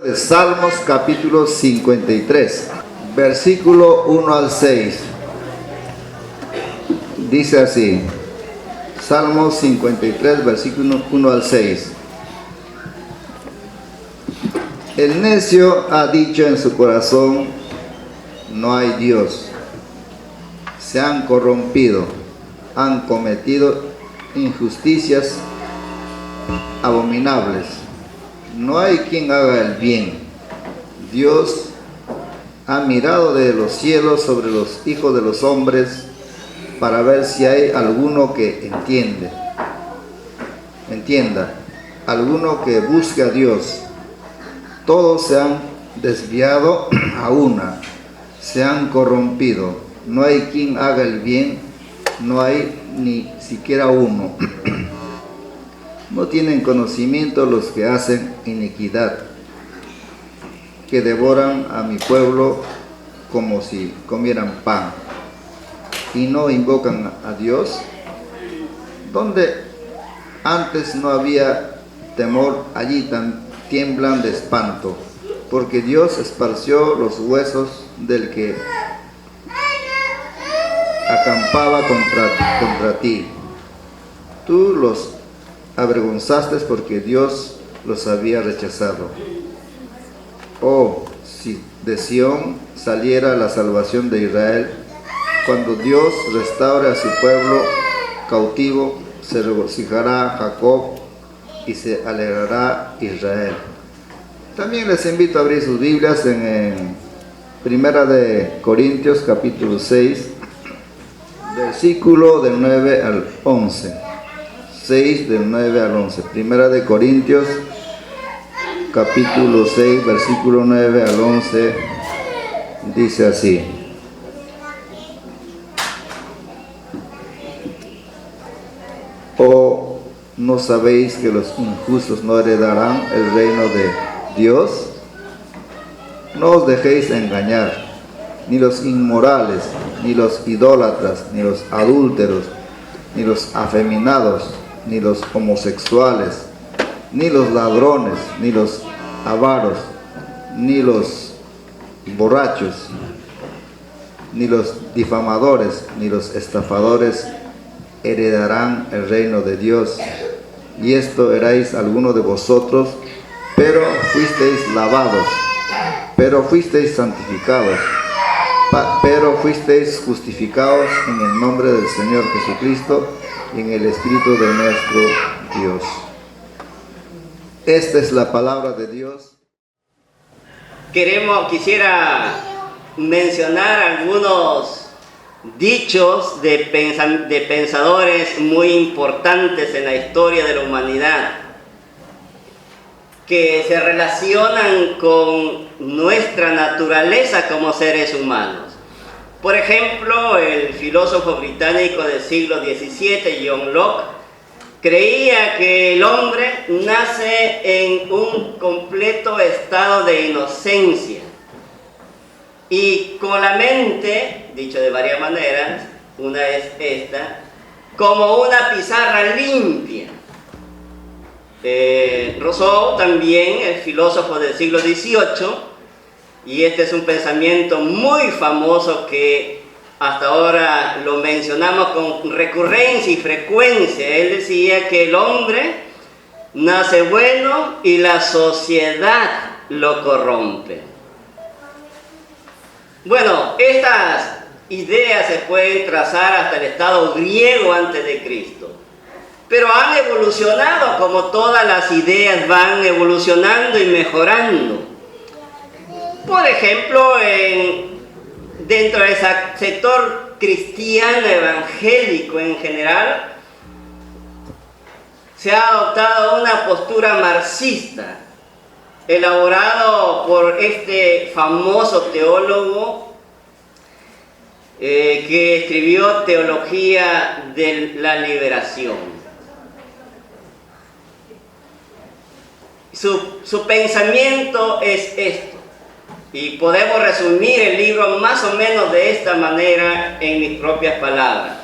De Salmos capítulo 53, versículo 1 al 6. Dice así, Salmos 53, versículo 1 al 6. El necio ha dicho en su corazón, no hay Dios. Se han corrompido, han cometido injusticias abominables. No hay quien haga el bien. Dios ha mirado de los cielos sobre los hijos de los hombres para ver si hay alguno que entienda, alguno que busque a Dios. Todos se han desviado a una, se han corrompido. No hay quien haga el bien, no hay ni siquiera uno. No tienen conocimiento los que hacen iniquidad, que devoran a mi pueblo como si comieran pan, y no invocan a Dios. Donde antes no había temor, allí tiemblan de espanto, porque Dios esparció los huesos del que acampaba contra ti. Tú los avergonzaste porque Dios los había rechazado. Oh, si de Sión saliera la salvación de Israel, cuando Dios restaure a su pueblo cautivo, se regocijará Jacob y se alegrará Israel. También les invito a abrir sus Biblias en Primera de Corintios capítulo 6, versículo del 9 al 11. 6 del 9 al 11. Primera de Corintios capítulo 6, versículo 9 al 11, dice así: ¿O no sabéis que los injustos no heredarán el reino de Dios? No os dejéis engañar, ni los inmorales, ni los idólatras, ni los adúlteros, ni los afeminados, ni los homosexuales, ni los ladrones, ni los avaros, ni los borrachos, ni los difamadores, ni los estafadores heredarán el reino de Dios. Y esto erais algunos de vosotros, pero fuisteis lavados, pero fuisteis santificados, pero fuisteis justificados en el nombre del Señor Jesucristo y en el Espíritu de nuestro Dios. Esta es la palabra de Dios. Quisiera mencionar algunos dichos de pensadores muy importantes en la historia de la humanidad, que se relacionan con nuestra naturaleza como seres humanos. Por ejemplo, el filósofo británico del siglo XVII, John Locke, creía que el hombre nace en un completo estado de inocencia y con la mente, dicho de varias maneras, una es esta, como una pizarra limpia. Rousseau también, el filósofo del siglo XVIII, y este es un pensamiento muy famoso que hasta ahora lo mencionamos con recurrencia y frecuencia. Él decía que el hombre nace bueno y la sociedad lo corrompe. Bueno, estas ideas se pueden trazar hasta el estado griego antes de Cristo, pero han evolucionado como todas las ideas van evolucionando y mejorando. Por ejemplo, dentro del sector cristiano evangélico en general, se ha adoptado una postura marxista, elaborado por este famoso teólogo que escribió Teología de la Liberación. Su pensamiento es esto. Y podemos resumir el libro más o menos de esta manera en mis propias palabras.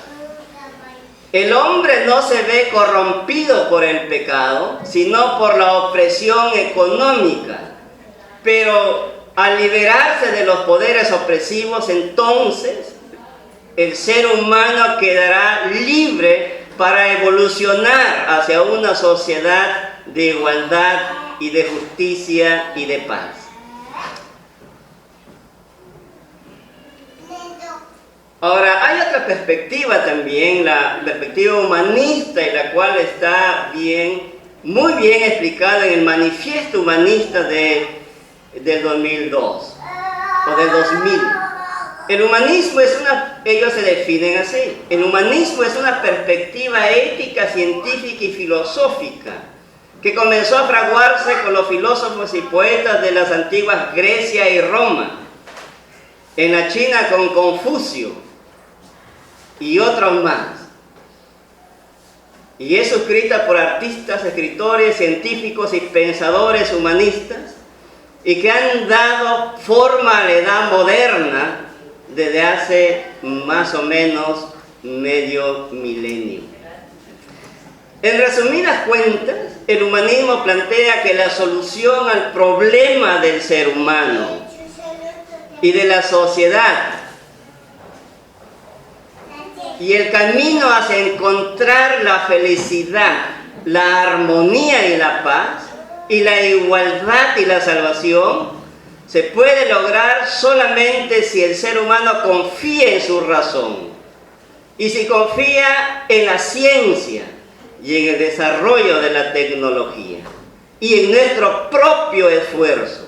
El hombre no se ve corrompido por el pecado, sino por la opresión económica Pero al liberarse de los poderes opresivos, entonces el ser humano quedará libre para evolucionar hacia una sociedad de igualdad y de justicia y de paz. Ahora, hay otra perspectiva también, la perspectiva humanista, y la cual está muy bien explicada en el Manifiesto Humanista del 2002 o del 2000. El humanismo ellos se definen así: el humanismo es una perspectiva ética, científica y filosófica que comenzó a fraguarse con los filósofos y poetas de las antiguas Grecia y Roma, en la China con Confucio y otros más, y es suscrita por artistas, escritores, científicos y pensadores humanistas, y que han dado forma a la edad moderna desde hace más o menos medio milenio. En resumidas cuentas, el humanismo plantea que la solución al problema del ser humano y de la sociedad, y el camino hacia encontrar la felicidad, la armonía y la paz, y la igualdad y la salvación, se puede lograr solamente si el ser humano confía en su razón, y si confía en la ciencia y en el desarrollo de la tecnología, y en nuestro propio esfuerzo.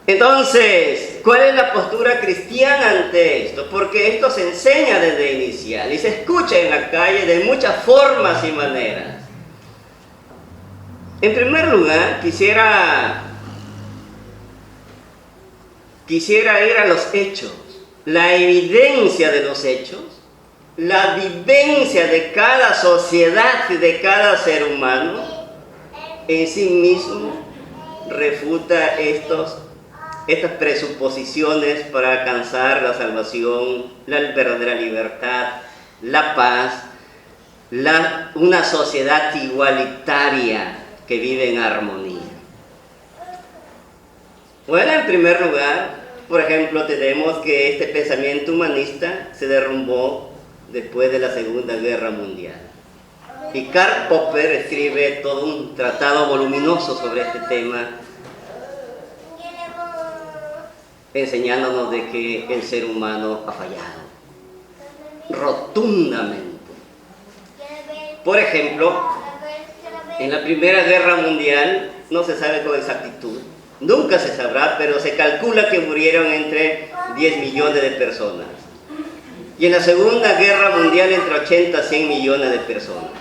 Entonces, ¿cuál es la postura cristiana ante esto? Porque esto se enseña desde inicial y se escucha en la calle de muchas formas y maneras. En primer lugar, quisiera ir a los hechos, la evidencia de los hechos, la vivencia de cada sociedad y de cada ser humano en sí mismo refuta estas presuposiciones para alcanzar la salvación, la verdadera libertad, la paz, una sociedad igualitaria que vive en armonía. Bueno, en primer lugar, por ejemplo, tenemos que este pensamiento humanista se derrumbó después de la Segunda Guerra Mundial. Y Karl Popper escribe todo un tratado voluminoso sobre este tema, enseñándonos de que el ser humano ha fallado rotundamente. Por ejemplo, en la Primera Guerra Mundial no se sabe con exactitud, nunca se sabrá, pero se calcula que murieron entre 10 millones de personas. Y en la Segunda Guerra Mundial entre 80 a 100 millones de personas.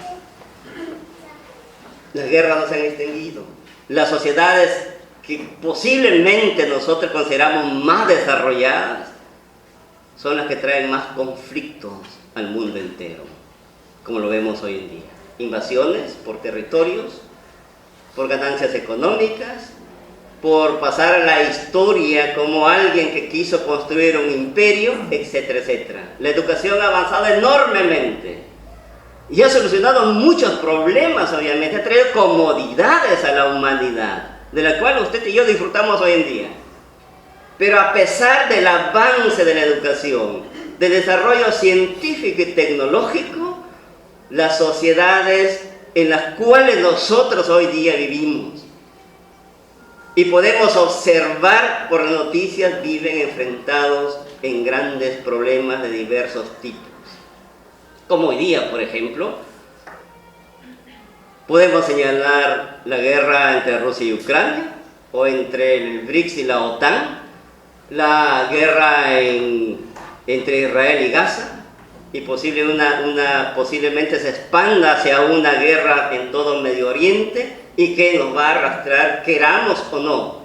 Las guerras no se han extinguido. Las sociedades que posiblemente nosotros consideramos más desarrolladas son las que traen más conflictos al mundo entero, como lo vemos hoy en día. Invasiones por territorios, por ganancias económicas, por pasar a la historia como alguien que quiso construir un imperio, etcétera, etcétera. La educación ha avanzado enormemente y ha solucionado muchos problemas, obviamente, ha traído comodidades a la humanidad, de la cual usted y yo disfrutamos hoy en día. Pero a pesar del avance de la educación, del desarrollo científico y tecnológico, las sociedades en las cuales nosotros hoy día vivimos, y podemos observar por las noticias, viven enfrentados en grandes problemas de diversos tipos. Como hoy día, por ejemplo, podemos señalar la guerra entre Rusia y Ucrania, o entre el BRICS y la OTAN, la guerra entre Israel y Gaza, y posiblemente se expanda hacia una guerra en todo Medio Oriente, y que nos va a arrastrar, queramos o no,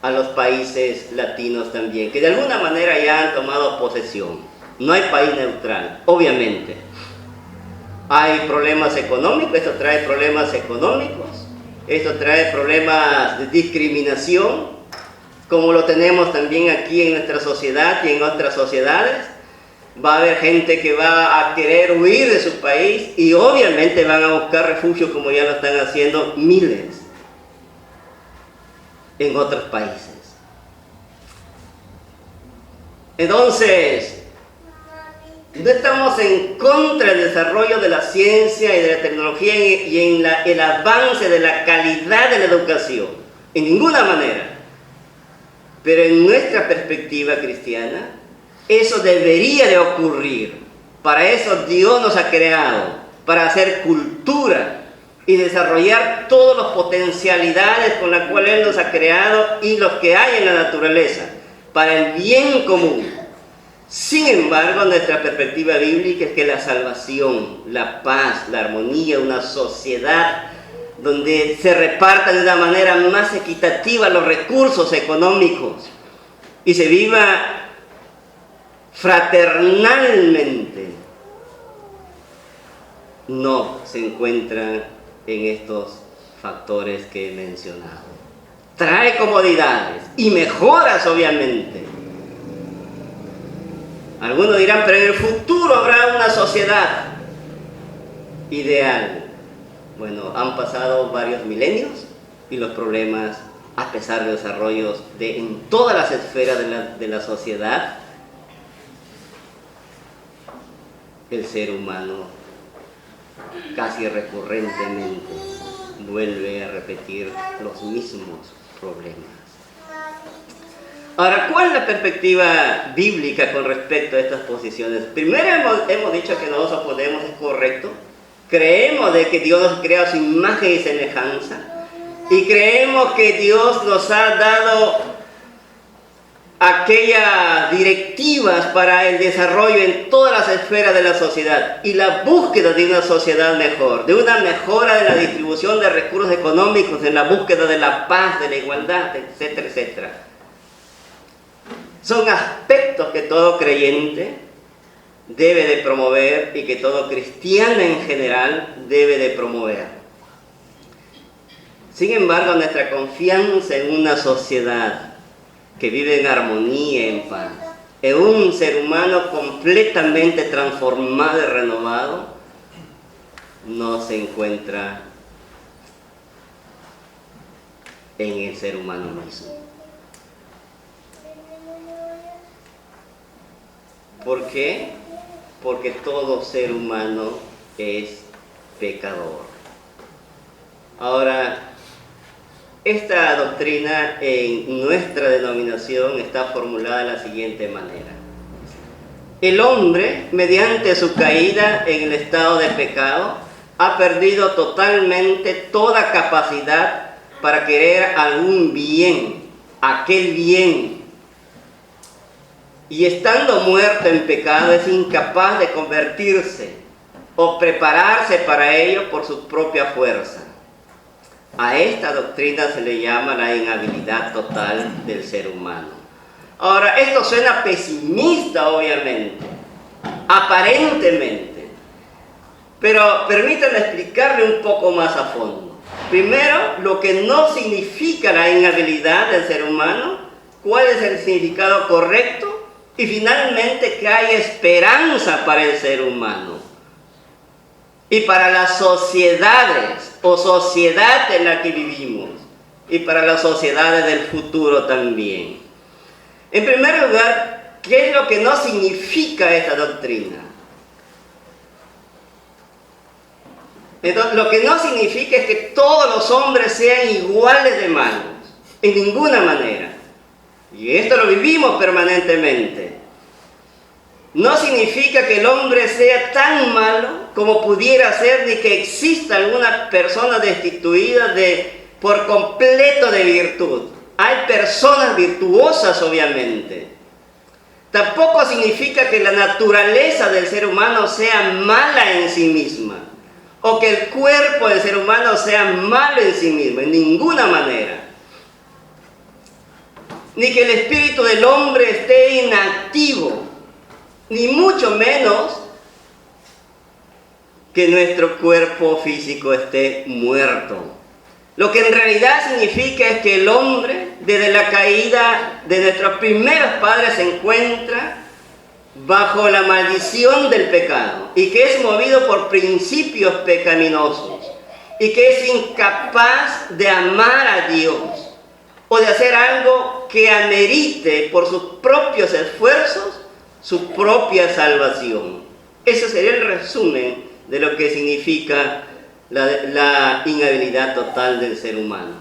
a los países latinos también, que de alguna manera ya han tomado posesión. No hay país neutral, obviamente. Hay problemas económicos, esto trae problemas económicos, esto trae problemas de discriminación, como lo tenemos también aquí en nuestra sociedad y en otras sociedades. Va a haber gente que va a querer huir de su país y obviamente van a buscar refugio, como ya lo están haciendo miles. en otros países. Entonces, no estamos en contra del desarrollo de la ciencia y de la tecnología y en el avance de la calidad de la educación, en ninguna manera. Pero en nuestra perspectiva cristiana, eso debería de ocurrir. Para eso Dios nos ha creado, para hacer cultura y desarrollar todas las potencialidades con las cuales Él nos ha creado y los que hay en la naturaleza, para el bien común. Sin embargo, nuestra perspectiva bíblica es que la salvación, la paz, la armonía, una sociedad donde se repartan de una manera más equitativa los recursos económicos y se viva fraternalmente, no se encuentra en estos factores que he mencionado. Trae comodidades y mejoras, obviamente. Algunos dirán, pero en el futuro habrá una sociedad ideal. Bueno, han pasado varios milenios y los problemas, a pesar de desarrollos en todas las esferas de la sociedad, el ser humano casi recurrentemente vuelve a repetir los mismos problemas. Ahora, ¿cuál es la perspectiva bíblica con respecto a estas posiciones? Primero hemos dicho que no nos oponemos, es correcto. Creemos de que Dios nos crea a su imagen y semejanza. Y creemos que Dios nos ha dado aquellas directivas para el desarrollo en todas las esferas de la sociedad y la búsqueda de una sociedad mejor, de una mejora de la distribución de recursos económicos, en la búsqueda de la paz, de la igualdad, etcétera, etcétera. Son aspectos que todo creyente debe de promover y que todo cristiano en general debe de promover. Sin embargo, nuestra confianza en una sociedad que vive en armonía, en paz, en un ser humano completamente transformado y renovado, no se encuentra en el ser humano mismo. ¿Por qué? Porque todo ser humano es pecador. Ahora, esta doctrina en nuestra denominación está formulada de la siguiente manera. El hombre, mediante su caída en el estado de pecado, ha perdido totalmente toda capacidad para querer algún bien, aquel bien. Y estando muerto en pecado, es incapaz de convertirse o prepararse para ello por su propia fuerza. A esta doctrina se le llama la inhabilidad total del ser humano. Ahora, esto suena pesimista, obviamente, aparentemente, pero permítanme explicarle un poco más a fondo. Primero, lo que no significa la inhabilidad del ser humano, cuál es el significado correcto, y finalmente que hay esperanza para el ser humano y para las sociedades o sociedad en la que vivimos y para las sociedades del futuro también. En primer lugar, ¿qué es lo que no significa esta doctrina? Entonces, lo que no significa es que todos los hombres sean iguales de malos, en ninguna manera. Y esto lo vivimos permanentemente. No significa que el hombre sea tan malo como pudiera ser, ni que exista alguna persona destituida por completo de virtud. Hay personas virtuosas, obviamente. Tampoco significa que la naturaleza del ser humano sea mala en sí misma, o que el cuerpo del ser humano sea malo en sí mismo, en ninguna manera. Ni que el espíritu del hombre esté inactivo, ni mucho menos que nuestro cuerpo físico esté muerto. Lo que en realidad significa es que el hombre, desde la caída de nuestros primeros padres, se encuentra bajo la maldición del pecado y que es movido por principios pecaminosos y que es incapaz de amar a Dios o de hacer algo que amerite por sus propios esfuerzos su propia salvación. Ese sería el resumen de lo que significa la inhabilidad total del ser humano.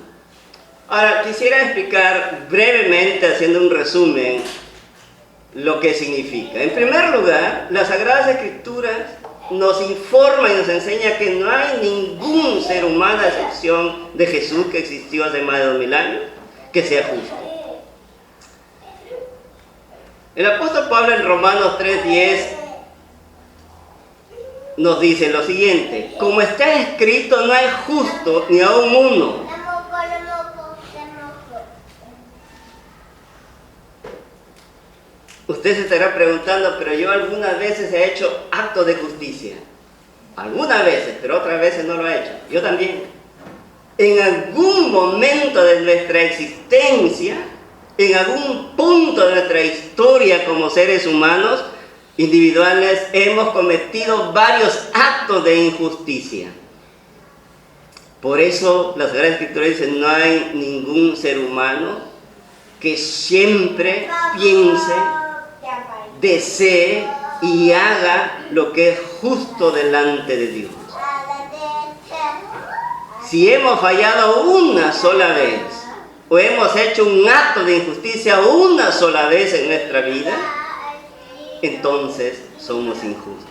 Ahora, quisiera explicar brevemente, haciendo un resumen, lo que significa. En primer lugar, las Sagradas Escrituras nos informa y nos enseña que no hay ningún ser humano, a excepción de Jesús, que existió hace más de 2000 años, que sea justo. El apóstol Pablo en Romanos 3:10 nos dice lo siguiente: como está escrito, no hay justo ni aun uno. Usted se estará preguntando, pero yo algunas veces he hecho actos de justicia. Algunas veces, pero otras veces no lo he hecho. Yo también. En algún momento de nuestra existencia, en algún punto de nuestra historia como seres humanos individuales, hemos cometido varios actos de injusticia. Por eso la Sagrada Escritura dice: no hay ningún ser humano que siempre piense, desee y haga lo que es justo delante de Dios. Si hemos fallado una sola vez, o hemos hecho un acto de injusticia una sola vez en nuestra vida, entonces somos injustos.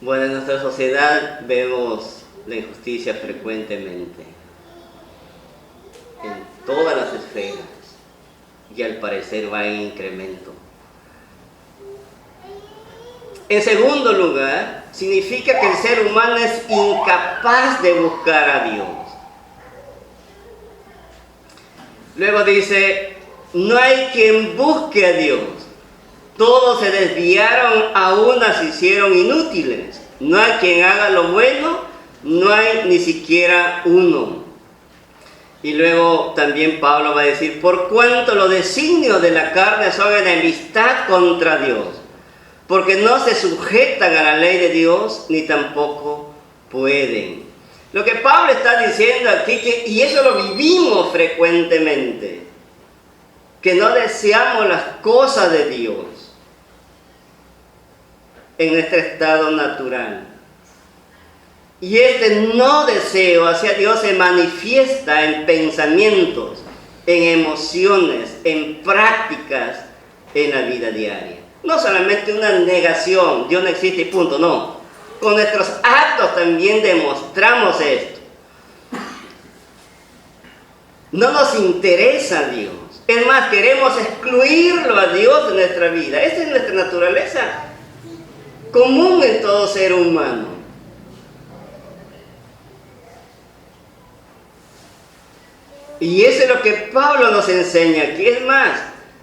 Bueno, en nuestra sociedad vemos la injusticia frecuentemente, en todas las esferas, y al parecer va en incremento. En segundo lugar, significa que el ser humano es incapaz de buscar a Dios. Luego dice: no hay quien busque a Dios. Todos se desviaron, a unas se hicieron inútiles. No hay quien haga lo bueno, no hay ni siquiera uno. Y luego también Pablo va a decir: por cuanto los designios de la carne son enemistad contra Dios, porque no se sujetan a la ley de Dios, ni tampoco pueden. Lo que Pablo está diciendo aquí, y eso lo vivimos frecuentemente, que no deseamos las cosas de Dios en nuestro estado natural. Y este no deseo hacia Dios se manifiesta en pensamientos, en emociones, en prácticas, en la vida diaria. No solamente una negación, Dios no existe y punto, no. Con nuestros actos también demostramos esto. No nos interesa Dios. Es más, queremos excluirlo a Dios de nuestra vida. Esa es nuestra naturaleza común en todo ser humano. Y eso es lo que Pablo nos enseña aquí. Es más,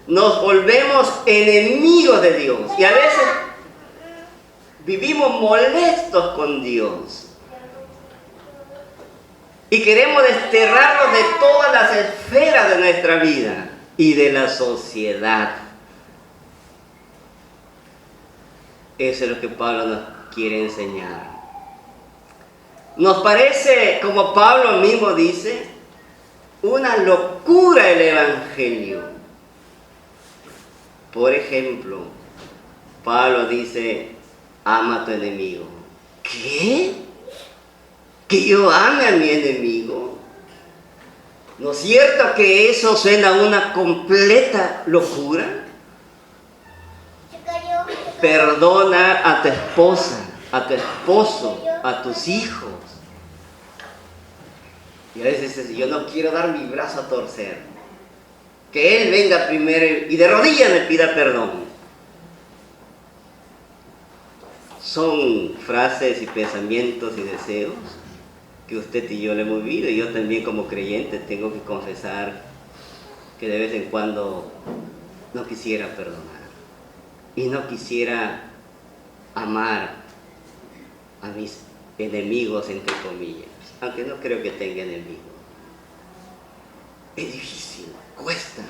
nos volvemos enemigos de Dios. Y a veces vivimos molestos con Dios. Y queremos desterrarnos de todas las esferas de nuestra vida y de la sociedad. Eso es lo que Pablo nos quiere enseñar. Nos parece, como Pablo mismo dice, una locura el Evangelio. Por ejemplo, Pablo dice: ama a tu enemigo. ¿Qué? ¿Que yo ame a mi enemigo? ¿No es cierto que eso suena a una completa locura? Perdona a tu esposa, a tu esposo, a tus hijos. Y a veces dices: yo no quiero dar mi brazo a torcer. Que él venga primero y de rodillas me pida perdón. Son frases y pensamientos y deseos que usted y yo le hemos vivido. Y yo también, como creyente, tengo que confesar que de vez en cuando no quisiera perdonar. Y no quisiera amar a mis enemigos, entre comillas. Aunque no creo que tenga enemigos. Es difícil, cuesta.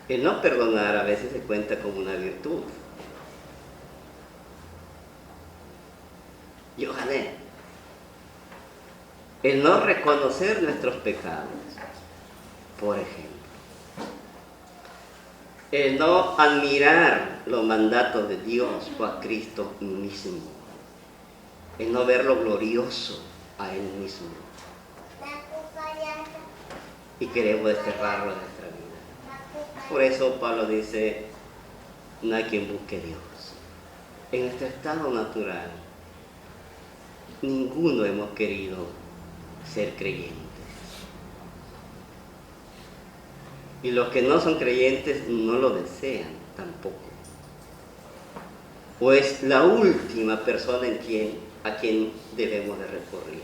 El no perdonar a veces se cuenta como una virtud. Yo gané. El no reconocer nuestros pecados, por ejemplo. El no admirar los mandatos de Dios o a Cristo mismo. El no ver lo glorioso a Él mismo. Y queremos desterrarlo de nuestra vida. Por eso Pablo dice, no hay quien busque a Dios. En nuestro estado natural, ninguno hemos querido ser creyentes. Y los que no son creyentes no lo desean tampoco. O es la última persona a quien debemos de recurrir.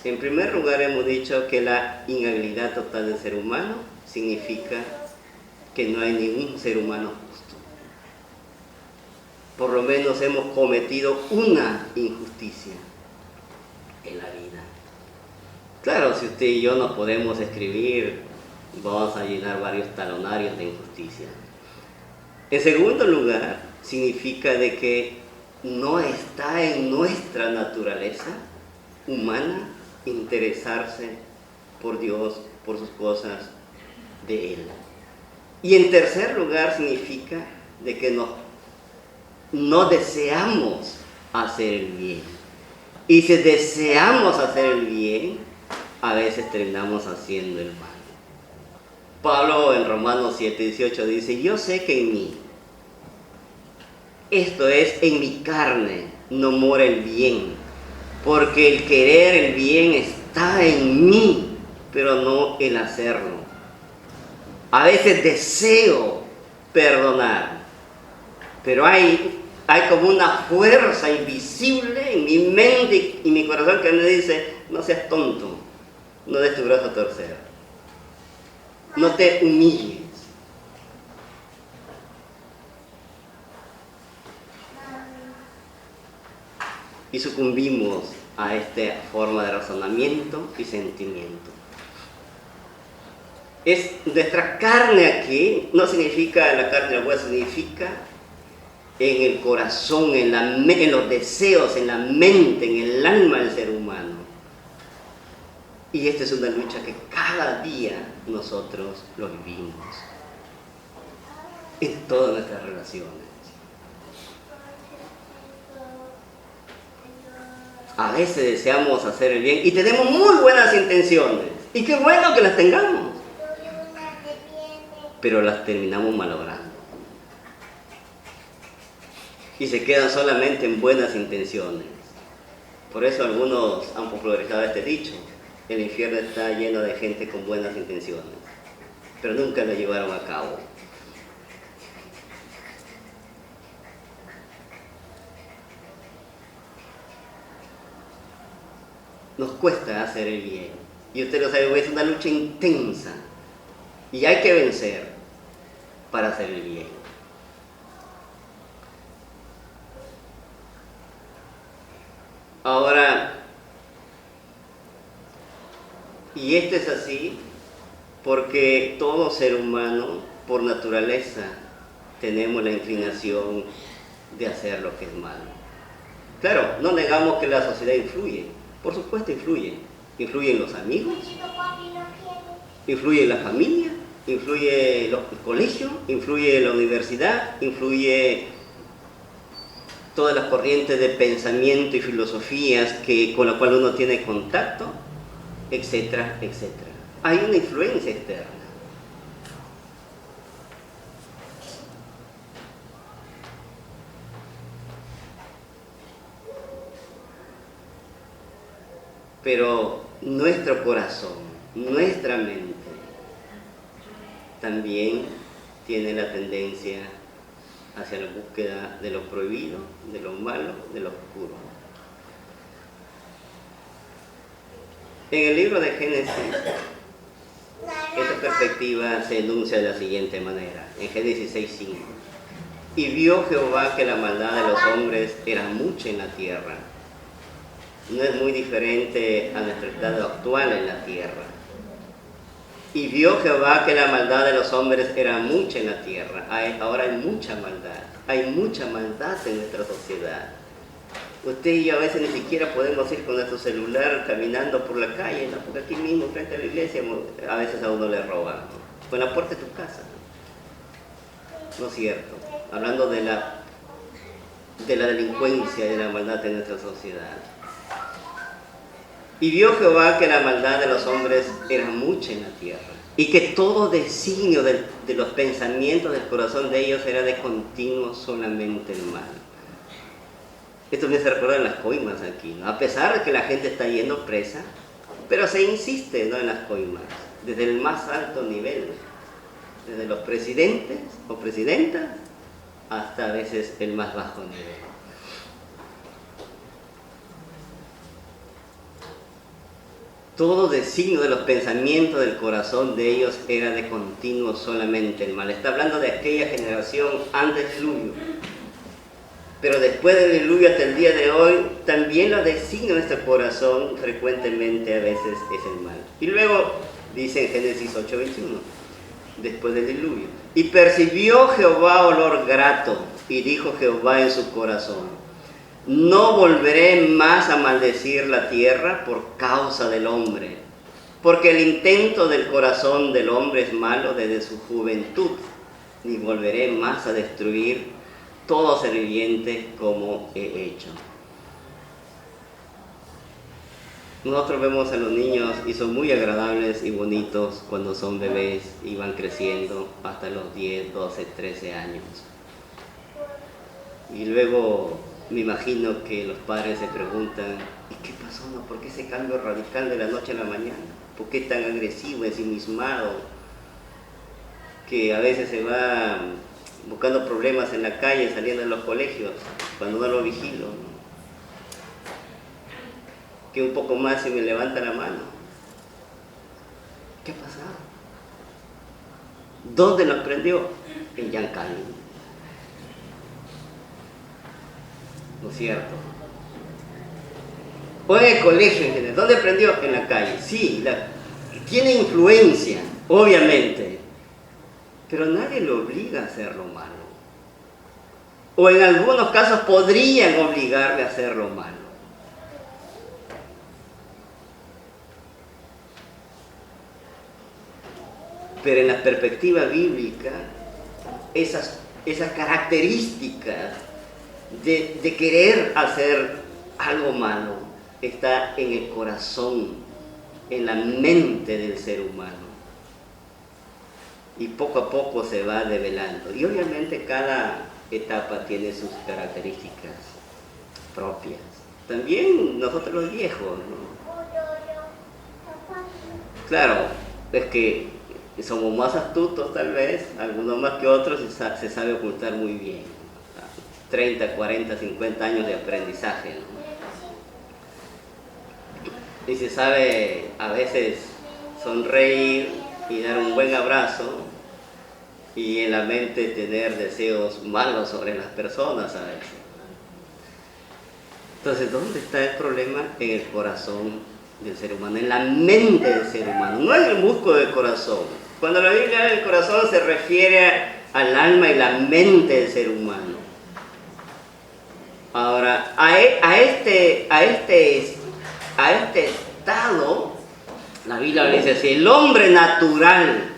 En primer lugar hemos dicho que la inhabilidad total del ser humano significa que no hay ningún ser humano justo. Por lo menos hemos cometido una injusticia en la vida. Claro, si usted y yo no podemos escribir, vamos a llenar varios talonarios de injusticia. En segundo lugar, significa de que no está en nuestra naturaleza humana interesarse por Dios, por sus cosas de Él. Y en tercer lugar, significa de que no deseamos hacer el bien. Y si deseamos hacer el bien, a veces terminamos haciendo el mal. Pablo en Romanos 7:18 dice, yo sé que en mí, esto es, en mi carne, no mora el bien, porque el querer el bien está en mí, pero no el hacerlo. A veces deseo perdonar, pero hay como una fuerza invisible en mi mente y mi corazón que me dice, no seas tonto, no des tu brazo a torcer, no te humilles. Y sucumbimos a esta forma de razonamiento y sentimiento. Es nuestra carne aquí, no significa la carne del hueso, significa en el corazón, en los deseos, en la mente, en el alma del ser humano. Y esta es una lucha que cada día nosotros lo vivimos en todas nuestras relaciones. A veces deseamos hacer el bien y tenemos muy buenas intenciones. Y qué bueno que las tengamos. Pero las terminamos malogrando. Y se quedan solamente en buenas intenciones. Por eso algunos han popularizado este dicho. El infierno está lleno de gente con buenas intenciones. Pero nunca lo llevaron a cabo. Nos cuesta hacer el bien. Y usted lo sabe, es una lucha intensa. Y hay que vencer para hacer el bien. Ahora, y esto es así porque todo ser humano, por naturaleza, tenemos la inclinación de hacer lo que es malo. Claro, no negamos que la sociedad influye. Por supuesto influye. Influye en los amigos, influye en la familia, influye en el colegio, influye en la universidad, influye todas las corrientes de pensamiento y filosofías con las cuales uno tiene contacto, etcétera, etcétera. Hay una influencia externa. Pero nuestro corazón, nuestra mente, también tiene la tendencia hacia la búsqueda de lo prohibido, de lo malo, de lo oscuro. En el libro de Génesis, esta perspectiva se enuncia de la siguiente manera, en Génesis 6:5. Y vio Jehová que la maldad de los hombres era mucha en la tierra. No es muy diferente a nuestro estado actual en la tierra. Y vio Jehová que la maldad de los hombres era mucha en la tierra. Ahora hay mucha maldad. Hay mucha maldad en nuestra sociedad. Usted y yo a veces ni siquiera podemos ir con nuestro celular caminando por la calle, ¿no? Porque aquí mismo, frente a la iglesia, a veces a uno le roban, ¿no? Con la puerta de tu casa. ¿No es cierto? Hablando de la delincuencia y de la maldad en nuestra sociedad. Y vio Jehová que la maldad de los hombres era mucha en la tierra, y que todo designio de los pensamientos del corazón de ellos era de continuo solamente el mal. Esto me hace recordar las coimas aquí, ¿no? A pesar de que la gente está yendo presa, pero se insiste, ¿no?, en las coimas, desde el más alto nivel, desde los presidentes o presidentas hasta a veces el más bajo nivel. Todo designio de los pensamientos del corazón de ellos era de continuo solamente el mal. Está hablando de aquella generación antes del diluvio. Pero después del diluvio hasta el día de hoy, también lo designia de nuestro corazón frecuentemente a veces es el mal. Y luego dice en Génesis 8:21, después del diluvio. Y percibió Jehová olor grato, y dijo Jehová en su corazón: no volveré más a maldecir la tierra por causa del hombre, porque el intento del corazón del hombre es malo desde su juventud, ni volveré más a destruir todo ser viviente como he hecho. Nosotros vemos a los niños y son muy agradables y bonitos cuando son bebés y van creciendo hasta los 10, 12, 13 años. Y luego me imagino que los padres se preguntan: ¿y qué pasó? ¿No? ¿Por qué ese cambio radical de la noche a la mañana? ¿Por qué tan agresivo, ensimismado? Que a veces se va buscando problemas en la calle, saliendo de los colegios, cuando no lo vigilo, ¿no? Que un poco más y me levanta la mano. ¿Qué ha pasado? ¿Dónde lo aprendió? En Yancali. ¿No es cierto? O en el colegio en general. ¿Dónde aprendió? En la calle. Sí, tiene influencia, obviamente, pero nadie lo obliga a hacer lo malo. O en algunos casos podrían obligarle a hacer lo malo. Pero en la perspectiva bíblica, esas características de querer hacer algo malo está en el corazón, en la mente del ser humano. Y poco a poco se va develando. Y obviamente cada etapa tiene sus características propias. También nosotros los viejos, ¿no? Claro, es que somos más astutos tal vez, algunos más que otros, y se sabe ocultar muy bien. 30, 40, 50 años de aprendizaje, ¿no? Y se sabe a veces sonreír y dar un buen abrazo, y en la mente tener deseos malos sobre las personas a veces. Entonces, ¿dónde está el problema? En el corazón del ser humano, en la mente del ser humano, no en el músculo del corazón. Cuando la Biblia habla del corazón se refiere al alma y la mente del ser humano. Ahora, a este estado, la Biblia dice: si el hombre natural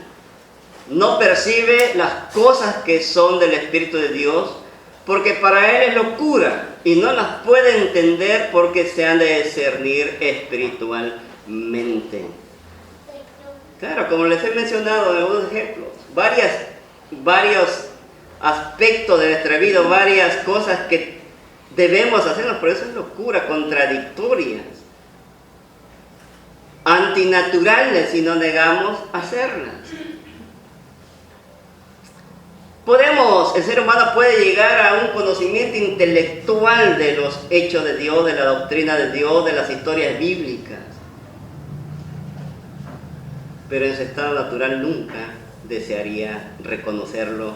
no percibe las cosas que son del Espíritu de Dios, porque para él es locura, y no las puede entender porque se han de discernir espiritualmente. Claro, como les he mencionado en algunos ejemplos, varios aspectos de nuestra vida, varias cosas que debemos hacernos, por eso es locura, contradictorias, antinaturales si no negamos hacerlas. El ser humano puede llegar a un conocimiento intelectual de los hechos de Dios, de la doctrina de Dios, de las historias bíblicas, pero en su estado natural nunca desearía reconocerlo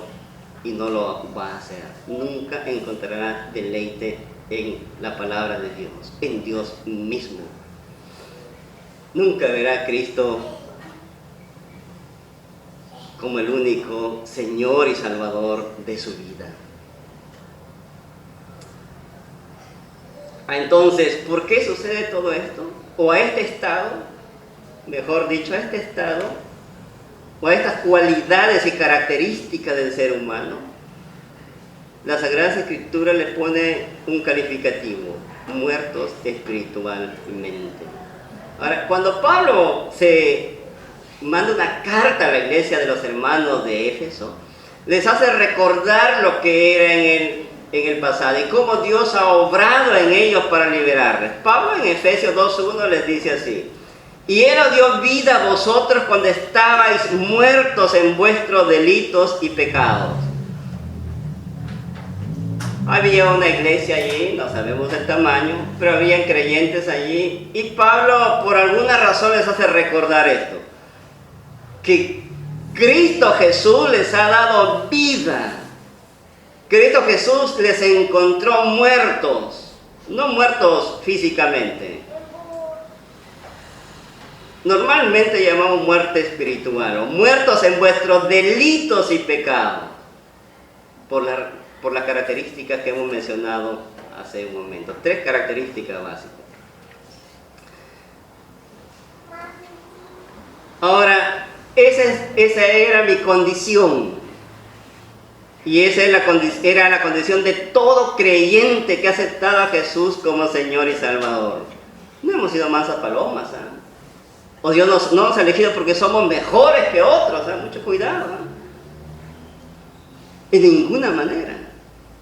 y no lo va a hacer. Nunca encontrará deleite en la palabra de Dios, en Dios mismo. Nunca verá a Cristo como el único Señor y Salvador de su vida. Entonces, ¿por qué sucede todo esto? O a este estado, mejor dicho, a este estado, o a estas cualidades y características del ser humano, la Sagrada Escritura le pone un calificativo: muertos espiritualmente. Ahora, cuando Pablo se manda una carta a la iglesia de los hermanos de Éfeso, les hace recordar lo que era en el pasado y cómo Dios ha obrado en ellos para liberarles. Pablo en Efesios 2:1 les dice así: y Él os dio vida a vosotros cuando estabais muertos en vuestros delitos y pecados. Había una iglesia allí, no sabemos el tamaño, pero habían creyentes allí, y Pablo por alguna razón les hace recordar esto: que Cristo Jesús les ha dado vida. Cristo Jesús les encontró muertos, no muertos físicamente. Normalmente llamamos muerte espiritual, o muertos en vuestros delitos y pecados, por las características que hemos mencionado hace un momento. 3 características básicas. Ahora, esa era mi condición. Y esa era la condición de todo creyente que ha aceptado a Jesús como Señor y Salvador. No hemos sido mansas palomas, ¿eh? O Dios no nos ha elegido porque somos mejores que otros, ¿eh? Mucho cuidado, ¿eh? De ninguna manera.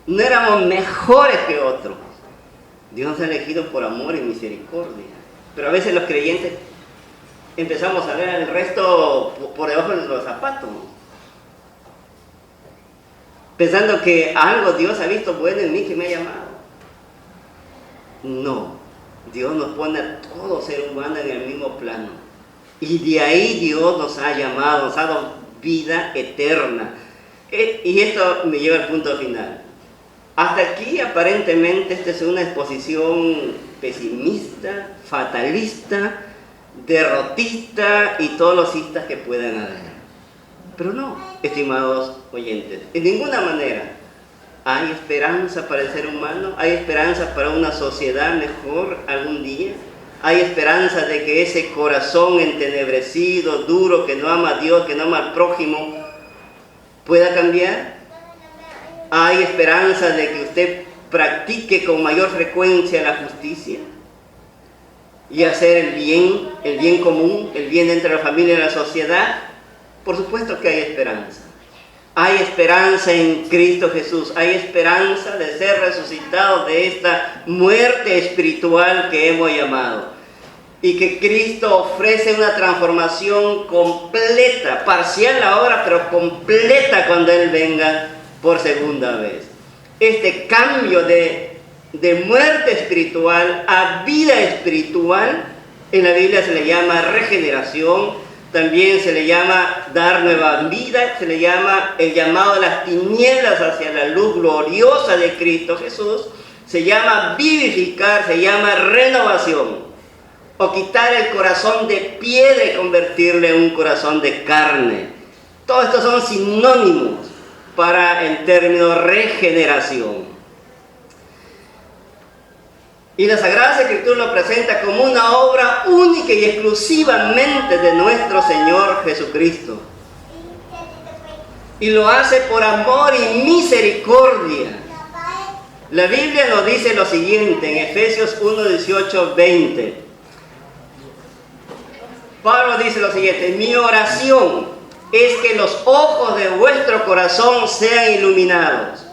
No éramos mejores que otros. Dios nos ha elegido por amor y misericordia. Pero a veces los creyentes empezamos a ver al resto por debajo de los zapatos, pensando que algo Dios ha visto bueno en mí que me ha llamado. No, Dios nos pone a todo ser humano en el mismo plano. Y de ahí Dios nos ha llamado, nos ha dado vida eterna. Y esto me lleva al punto final. Hasta aquí aparentemente esta es una exposición pesimista, fatalista, derrotista y todos los istas que puedan haber. Pero no, estimados oyentes, en ninguna manera hay esperanza para el ser humano, hay esperanza para una sociedad mejor algún día, hay esperanza de que ese corazón entenebrecido, duro, que no ama a Dios, que no ama al prójimo, pueda cambiar. Hay esperanza de que usted practique con mayor frecuencia la justicia y hacer el bien común, el bien entre la familia y la sociedad. Por supuesto que hay esperanza. Hay esperanza en Cristo Jesús. Hay esperanza de ser resucitados de esta muerte espiritual que hemos llamado. Y que Cristo ofrece una transformación completa, parcial ahora, pero completa cuando Él venga por segunda vez. Este cambio de muerte espiritual a vida espiritual, en la Biblia se le llama regeneración. También se le llama dar nueva vida, se le llama el llamado de las tinieblas hacia la luz gloriosa de Cristo Jesús, se llama vivificar, se llama renovación, o quitar el corazón de piedra y convertirle en un corazón de carne. Todos estos son sinónimos para el término regeneración. Y la Sagrada Escritura lo presenta como una obra única y exclusivamente de nuestro Señor Jesucristo. Y lo hace por amor y misericordia. La Biblia nos dice lo siguiente en Efesios 1, 18, 20. Pablo dice lo siguiente: mi oración es que los ojos de vuestro corazón sean iluminados,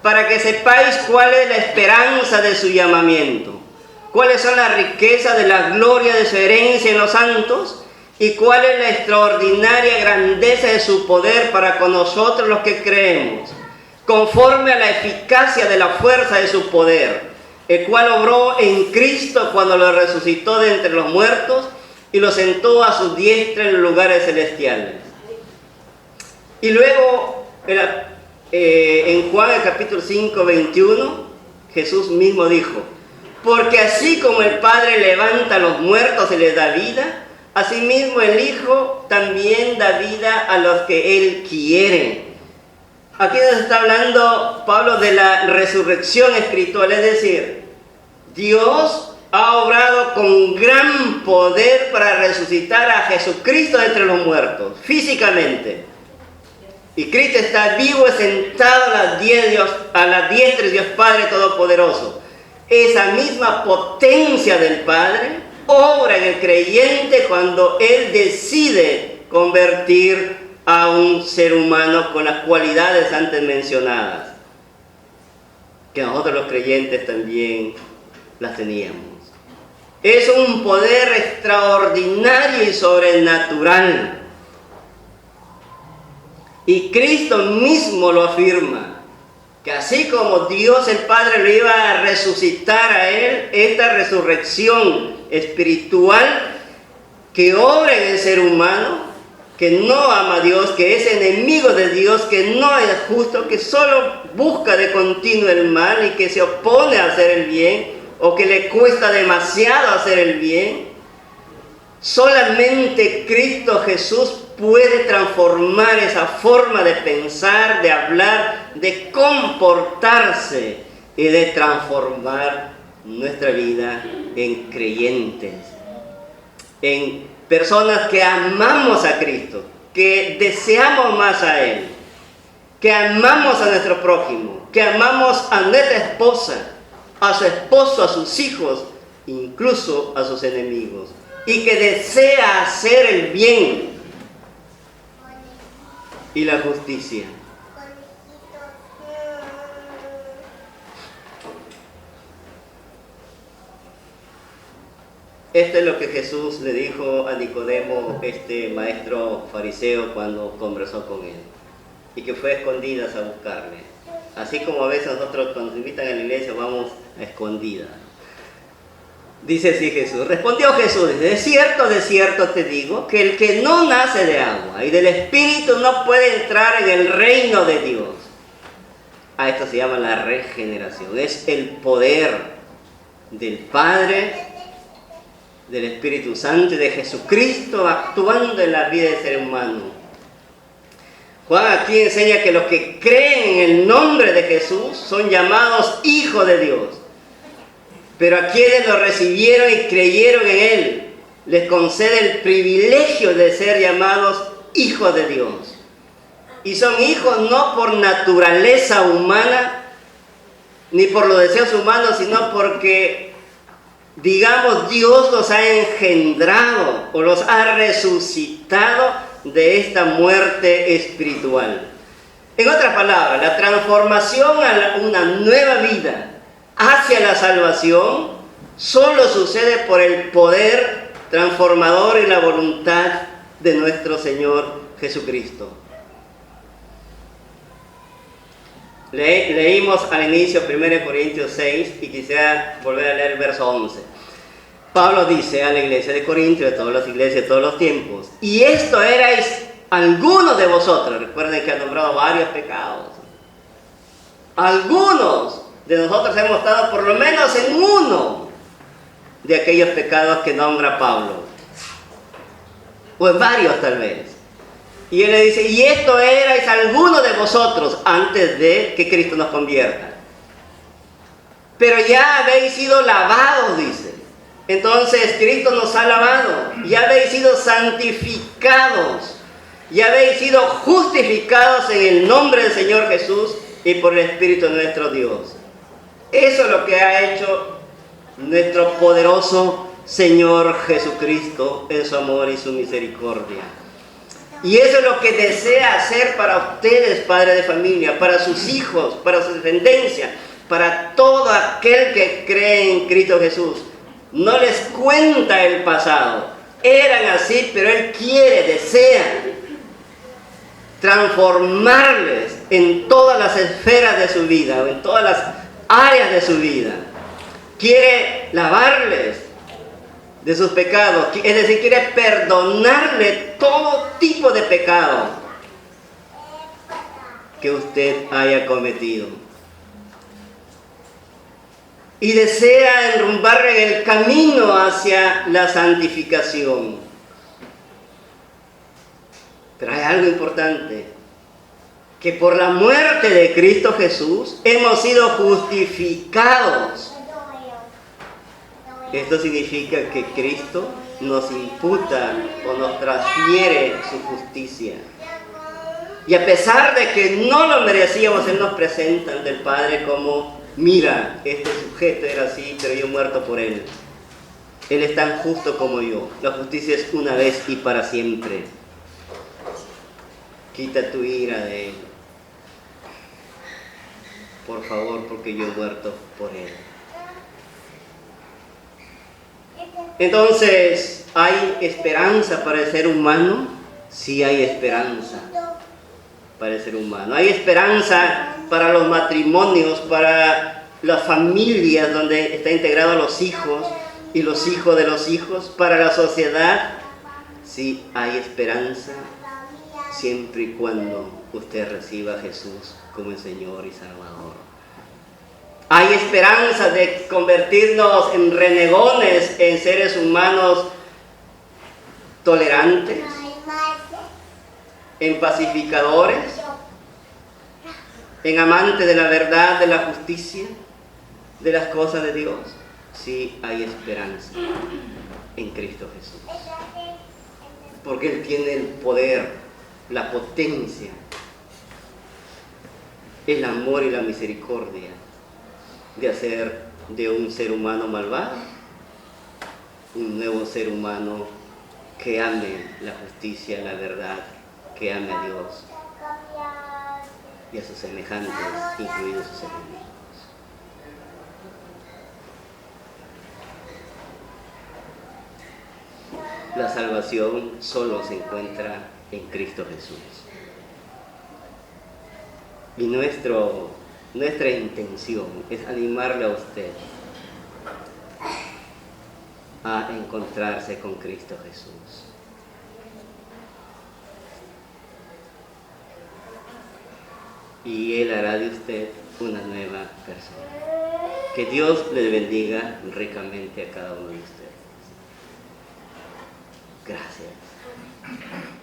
para que sepáis cuál es la esperanza de su llamamiento, cuáles son las riquezas de la gloria de su herencia en los santos, y cuál es la extraordinaria grandeza de su poder para con nosotros los que creemos, conforme a la eficacia de la fuerza de su poder, el cual obró en Cristo cuando lo resucitó de entre los muertos y lo sentó a su diestra en los lugares celestiales. Y luego, en Juan el capítulo 5, 21, Jesús mismo dijo: porque así como el Padre levanta a los muertos y les da vida, Asimismo, el Hijo también da vida a los que Él quiere. Aquí nos está hablando Pablo de la resurrección espiritual, es decir, Dios ha obrado con gran poder para resucitar a Jesucristo de entre los muertos, físicamente. Y Cristo está vivo y sentado a la diestra de Dios Padre Todopoderoso. Esa misma potencia del Padre obra en el creyente cuando Él decide convertir a un ser humano con las cualidades antes mencionadas, que nosotros los creyentes también las teníamos. Es un poder extraordinario y sobrenatural. Y Cristo mismo lo afirma, que así como Dios el Padre lo iba a resucitar a Él, esta resurrección espiritual que obra en el ser humano, que no ama a Dios, que es enemigo de Dios, que no es justo, que solo busca de continuo el mal y que se opone a hacer el bien, o que le cuesta demasiado hacer el bien, solamente Cristo Jesús puede transformar esa forma de pensar, de hablar, de comportarse y de transformar nuestra vida en creyentes, en personas que amamos a Cristo, que deseamos más a Él, que amamos a nuestro prójimo, que amamos a nuestra esposa, a su esposo, a sus hijos, incluso a sus enemigos, y que desea hacer el bien y la justicia. Esto es lo que Jesús le dijo a Nicodemo, este maestro fariseo, cuando conversó con él, y que fue a escondidas a buscarle. Así como a veces nosotros cuando nos invitan a la iglesia vamos a escondidas. Dice así Jesús, respondió Jesús, de cierto te digo, que el que no nace de agua y del Espíritu no puede entrar en el reino de Dios. A esto se llama la regeneración, es el poder del Padre, del Espíritu Santo y de Jesucristo actuando en la vida del ser humano. Juan aquí enseña que los que creen en el nombre de Jesús son llamados hijos de Dios. Pero a quienes lo recibieron y creyeron en Él, les concede el privilegio de ser llamados hijos de Dios. Y son hijos no por naturaleza humana, ni por los deseos humanos, sino porque, digamos, Dios los ha engendrado o los ha resucitado de esta muerte espiritual. En otras palabras, la transformación a una nueva vida hacia la salvación solo sucede por el poder transformador y la voluntad de nuestro Señor Jesucristo. Leímos al inicio 1 Corintios 6 y quisiera volver a leer el verso 11. Pablo dice a la iglesia de Corinto, de todas las iglesias de todos los tiempos, y esto erais algunos de vosotros. Recuerden que ha nombrado varios pecados. Algunos de nosotros hemos estado por lo menos en uno de aquellos pecados que nombra Pablo, o en varios tal vez. Y él le dice, y esto erais algunos de vosotros antes de que Cristo nos convierta. Pero ya habéis sido lavados, dice. Entonces Cristo nos ha lavado, ya habéis sido santificados, ya habéis sido justificados en el nombre del Señor Jesús y por el Espíritu de nuestro Dios. Eso es lo que ha hecho nuestro poderoso Señor Jesucristo en su amor y su misericordia. Y eso es lo que desea hacer para ustedes, padres de familia, para sus hijos, para su descendencia, para todo aquel que cree en Cristo Jesús. No les cuenta el pasado. Eran así, pero Él desea transformarles en todas las esferas de su vida, en todas las áreas de su vida. Quiere lavarles de sus pecados, es decir, quiere perdonarle todo tipo de pecado que usted haya cometido. Y desea enrumbarle en el camino hacia la santificación. Pero hay algo importante, que por la muerte de Cristo Jesús hemos sido justificados. Esto significa que Cristo nos imputa o nos transfiere su justicia. Y a pesar de que no lo merecíamos, Él nos presenta ante el Padre como, mira, este sujeto era así, pero yo he muerto por él. Él es tan justo como yo. La justicia es una vez y para siempre. Quita tu ira de él, por favor, porque yo he muerto por él. Entonces, ¿hay esperanza para el ser humano? Sí hay esperanza para el ser humano. Hay esperanza para los matrimonios, para las familias donde está integrados los hijos y los hijos de los hijos, para la sociedad. Sí hay esperanza siempre y cuando usted reciba a Jesús como el Señor y Salvador. Hay esperanza de convertirnos en renegones, en seres humanos tolerantes, en pacificadores, en amantes de la verdad, de la justicia, de las cosas de Dios. Sí hay esperanza en Cristo Jesús, porque Él tiene el poder, la potencia, el amor y la misericordia de hacer de un ser humano malvado un nuevo ser humano que ame la justicia, la verdad, que ame a Dios y a sus semejantes, incluidos sus enemigos. La salvación solo se encuentra en Cristo Jesús. Y nuestra intención es animarle a usted a encontrarse con Cristo Jesús. Y Él hará de usted una nueva persona. Que Dios le bendiga ricamente a cada uno de ustedes. Gracias.